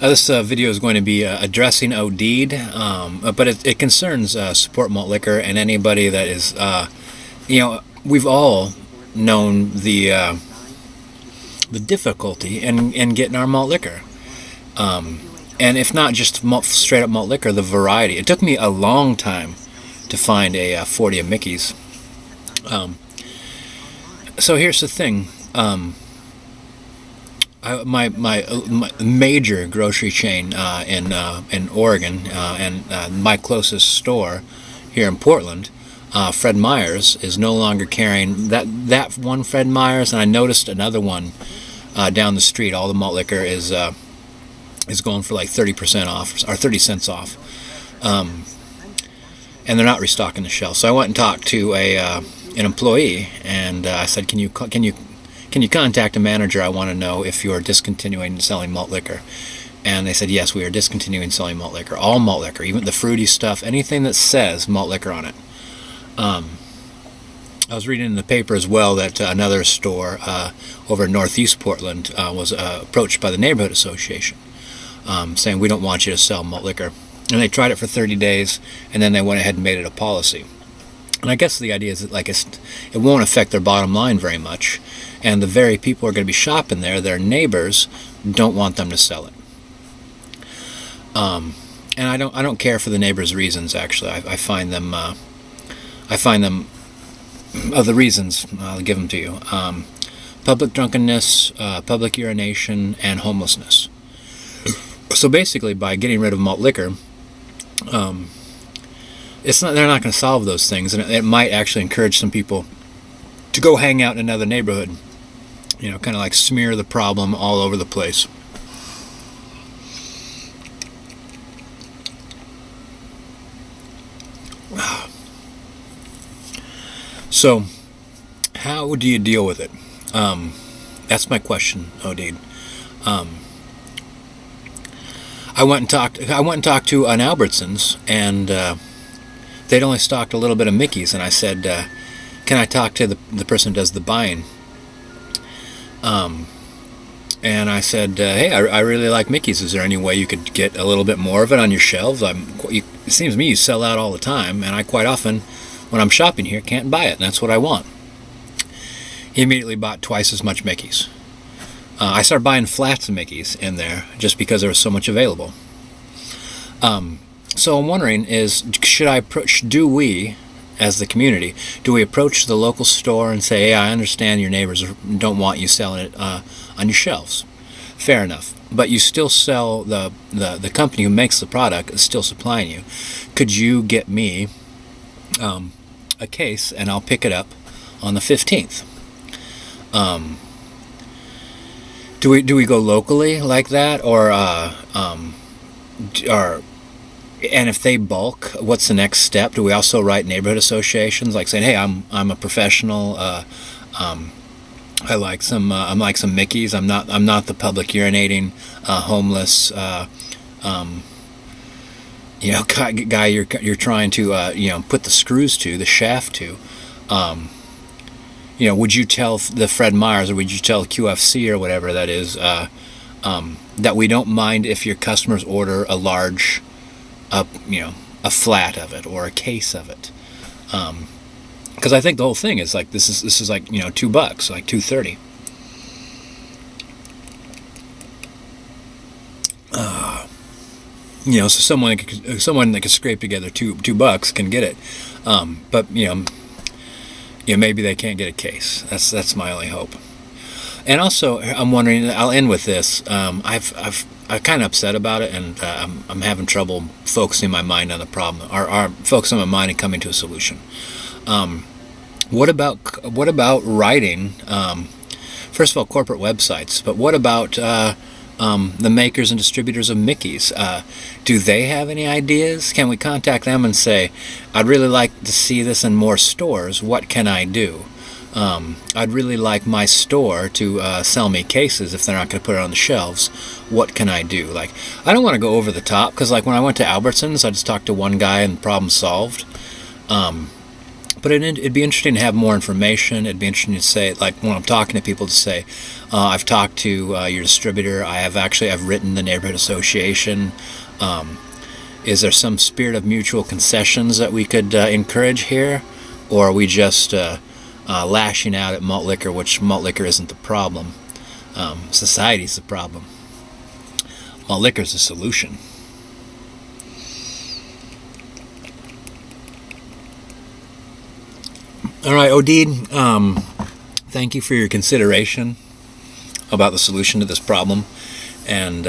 This video is going to be addressing OD'd, but it concerns Support Malt Liquor and anybody that is, we've all known the difficulty in getting our malt liquor. And if not just straight up malt liquor, the variety. It took me a long time to find a 40 of Mickey's. So here's the thing. My major grocery chain in Oregon and my closest store here in Portland, Fred Meyer's, is no longer carrying that one Fred Meyer's, and I noticed another one down the street. All the malt liquor is going for like 30% off or 30 cents off, and they're not restocking the shelf. So I went and talked to an employee, and I said, "Can you contact a manager? I want to know if you're discontinuing selling malt liquor." And they said, "Yes, we are discontinuing selling malt liquor. All malt liquor, even the fruity stuff, anything that says malt liquor on it." I was reading in the paper as well that another store over in Northeast Portland was approached by the neighborhood association, saying, "We don't want you to sell malt liquor." And they tried it for 30 days, and then they went ahead and made it a policy. And I guess the idea is that it won't affect their bottom line very much, and the very people who are going to be shopping there, their neighbors, don't want them to sell it. And I don't care for the neighbors' reasons. Actually, I find them of the reasons. I'll give them to you: public drunkenness, public urination, and homelessness. So basically, by getting rid of malt liquor, they're not going to solve those things, and it might actually encourage some people to go hang out in another neighborhood, kind of like smear the problem all over the place. So how do you deal with it? That's my question, Odin. I went and talked to an Albertsons, and they'd only stocked a little bit of Mickey's, and I said, "Can I talk to the person who does the buying?" And I said, "Hey, I really like Mickey's. Is there any way you could get a little bit more of it on your shelves? It seems to me you sell out all the time, and I quite often, when I'm shopping here, can't buy it, and that's what I want." He immediately bought twice as much Mickey's. I started buying flats of Mickey's in there just because there was so much available. So I'm wondering do we, as the community, do we approach the local store and say, "Hey, I understand your neighbors don't want you selling it on your shelves. Fair enough. But you still sell, the company who makes the product is still supplying you. Could you get me a case, and I'll pick it up on the 15th. Do we go locally like that, and if they bulk, what's the next step? Do we also write neighborhood associations, like saying, "Hey, I'm a professional. I like some Mickey's. I'm not the public urinating, homeless, guy you're trying to put the screws to, the shaft to. Would you tell the Fred Meyer's, or would you tell QFC or whatever that is, that we don't mind if your customers order a large, a flat of it or a case of it?" Because I think the whole thing is like this is like $2, like $2.30. So someone that could scrape together $2 can get it, but maybe they can't get a case. That's my only hope. And also, I'm wondering. I'll end with this. I'm kind of upset about it, and I'm having trouble focusing my mind on the problem, or focusing my mind and coming to a solution. What about writing? First of all, corporate websites. But what about the makers and distributors of Mickey's? Do they have any ideas? Can we contact them and say, "I'd really like to see this in more stores. What can I do? I'd really like my store to sell me cases if they're not going to put it on the shelves. What can I do?" I don't want to go over the top, because when I went to Albertsons, I just talked to one guy and the problem solved. But it'd be interesting to have more information. It'd be interesting to say, like when I'm talking to people, to say, I've talked to your distributor. I've written the neighborhood association. Is there some spirit of mutual concessions that we could encourage here, or are we just lashing out at malt liquor, which malt liquor isn't the problem? Society's the problem. Malt liquor's the solution. All right, Odeed, thank you for your consideration about the solution to this problem, and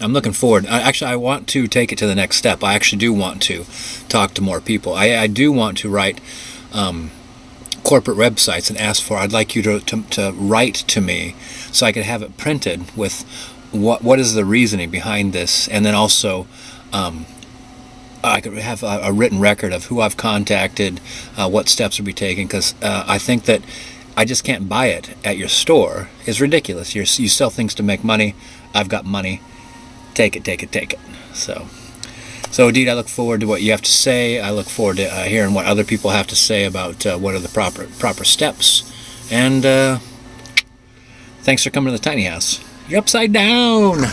I'm looking forward. I want to take it to the next step. I actually do want to talk to more people. I do want to write corporate websites and ask for, I'd like you to write to me so I could have it printed with what is the reasoning behind this, and then also I could have a written record of who I've contacted, what steps will be taken, because I think that I just can't buy it at your store. It's ridiculous. You sell things to make money. I've got money. Take it. So Odeed, I look forward to what you have to say. I look forward to hearing what other people have to say about what are the proper steps. And thanks for coming to the tiny house. You're upside down.